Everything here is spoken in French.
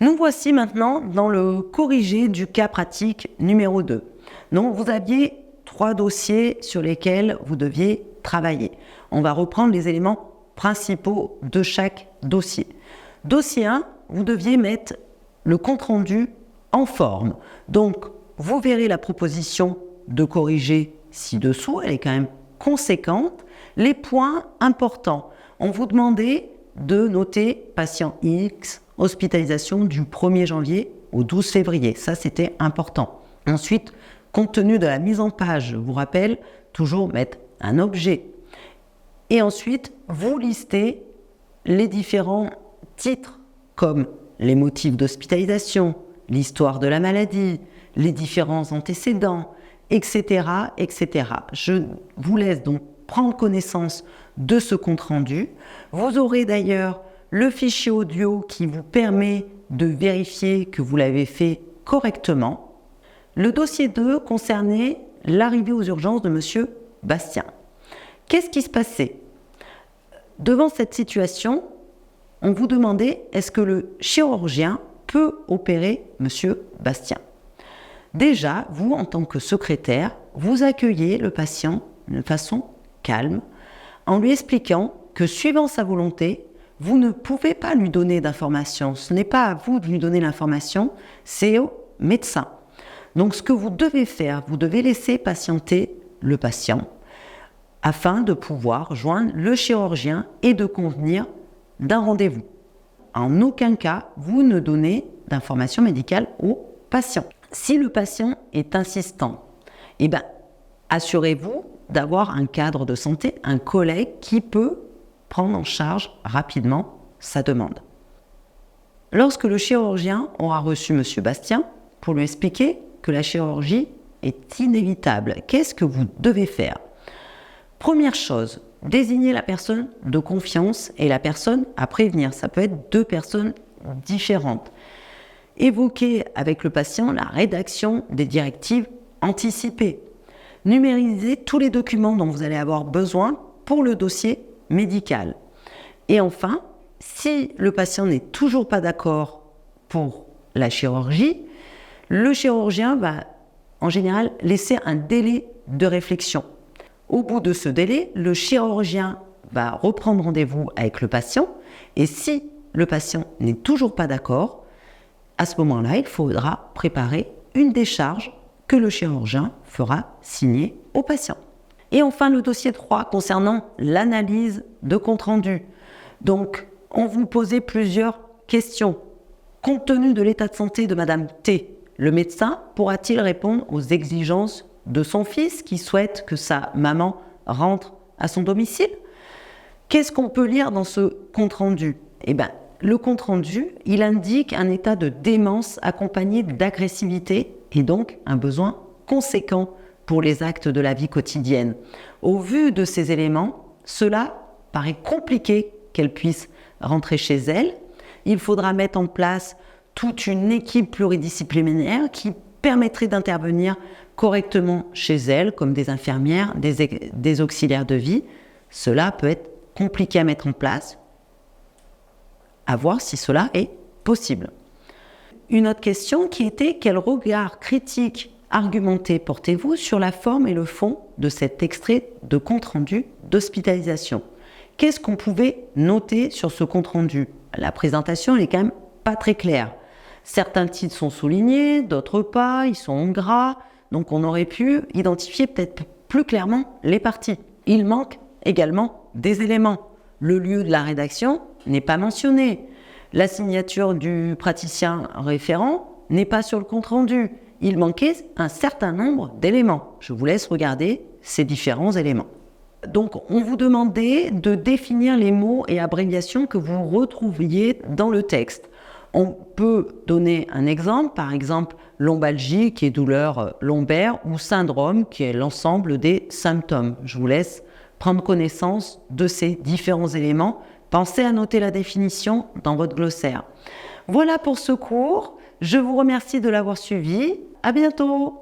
Nous voici maintenant dans le corrigé du cas pratique numéro 2. Donc, vous aviez 3 dossiers sur lesquels vous deviez travailler. On va reprendre les éléments principaux de chaque dossier. Dossier 1, vous deviez mettre le compte-rendu en forme. Donc, vous verrez la proposition de corriger ci-dessous, elle est quand même conséquente. Les points importants, on vous demandait de noter patient X, hospitalisation du 1er janvier au 12 février. Ça, c'était important. Ensuite, compte tenu de la mise en page, je vous rappelle, toujours mettre un objet. Et ensuite, vous listez les différents titres comme les motifs d'hospitalisation, l'histoire de la maladie, les différents antécédents, etc., etc. Je vous laisse donc prendre connaissance de ce compte-rendu. Vous aurez d'ailleurs le fichier audio qui vous permet de vérifier que vous l'avez fait correctement. Le dossier 2 concernait l'arrivée aux urgences de M. Bastien. Qu'est-ce qui se passait? Devant cette situation, on vous demandait est-ce que le chirurgien peut opérer M. Bastien? Déjà, vous, en tant que secrétaire, vous accueillez le patient de façon calme en lui expliquant que, suivant sa volonté, vous ne pouvez pas lui donner d'informations. Ce n'est pas à vous de lui donner l'information, c'est au médecin. Donc, ce que vous devez faire, vous devez laisser patienter le patient afin de pouvoir joindre le chirurgien et de convenir d'un rendez-vous. En aucun cas, vous ne donnez d'informations médicales au patient. Si le patient est insistant, assurez-vous d'avoir un cadre de santé, un collègue qui peut prendre en charge rapidement sa demande. Lorsque le chirurgien aura reçu M. Bastien pour lui expliquer que la chirurgie est inévitable, qu'est-ce que vous devez faire? Première chose, désigner la personne de confiance et la personne à prévenir. Ça peut être 2 personnes différentes. Évoquer avec le patient la rédaction des directives anticipées. Numériser tous les documents dont vous allez avoir besoin pour le dossier médical. Et enfin, si le patient n'est toujours pas d'accord pour la chirurgie, le chirurgien va en général laisser un délai de réflexion. Au bout de ce délai, le chirurgien va reprendre rendez-vous avec le patient et si le patient n'est toujours pas d'accord, à ce moment-là, il faudra préparer une décharge que le chirurgien fera signer au patient. Et enfin, le dossier 3 concernant l'analyse de compte-rendu. Donc, on vous posait plusieurs questions. Compte tenu de l'état de santé de Madame T, le médecin pourra-t-il répondre aux exigences de son fils qui souhaite que sa maman rentre à son domicile? Qu'est-ce qu'on peut lire dans ce compte-rendu? Le compte-rendu, il indique un état de démence accompagné d'agressivité et donc un besoin conséquent pour les actes de la vie quotidienne. Au vu de ces éléments, cela paraît compliqué qu'elle puisse rentrer chez elle. Il faudra mettre en place toute une équipe pluridisciplinaire qui permettrait d'intervenir correctement chez elle, comme des infirmières, des auxiliaires de vie. Cela peut être compliqué à mettre en place, à voir si cela est possible. Une autre question qui était quel regard critique argumenté portez-vous sur la forme et le fond de cet extrait de compte-rendu d'hospitalisation? Qu'est-ce qu'on pouvait noter sur ce compte-rendu? La présentation, elle est quand même pas très claire. Certains titres sont soulignés, d'autres pas, ils sont en gras, donc on aurait pu identifier peut-être plus clairement les parties. Il manque également des éléments. Le lieu de la rédaction n'est pas mentionné. La signature du praticien référent n'est pas sur le compte-rendu. Il manquait un certain nombre d'éléments. Je vous laisse regarder ces différents éléments. Donc, on vous demandait de définir les mots et abréviations que vous retrouviez dans le texte. On peut donner un exemple, par exemple lombalgie qui est douleur lombaire ou syndrome qui est l'ensemble des symptômes. Je vous laisse prendre connaissance de ces différents éléments. Pensez à noter la définition dans votre glossaire. Voilà pour ce cours. Je vous remercie de l'avoir suivi. À bientôt.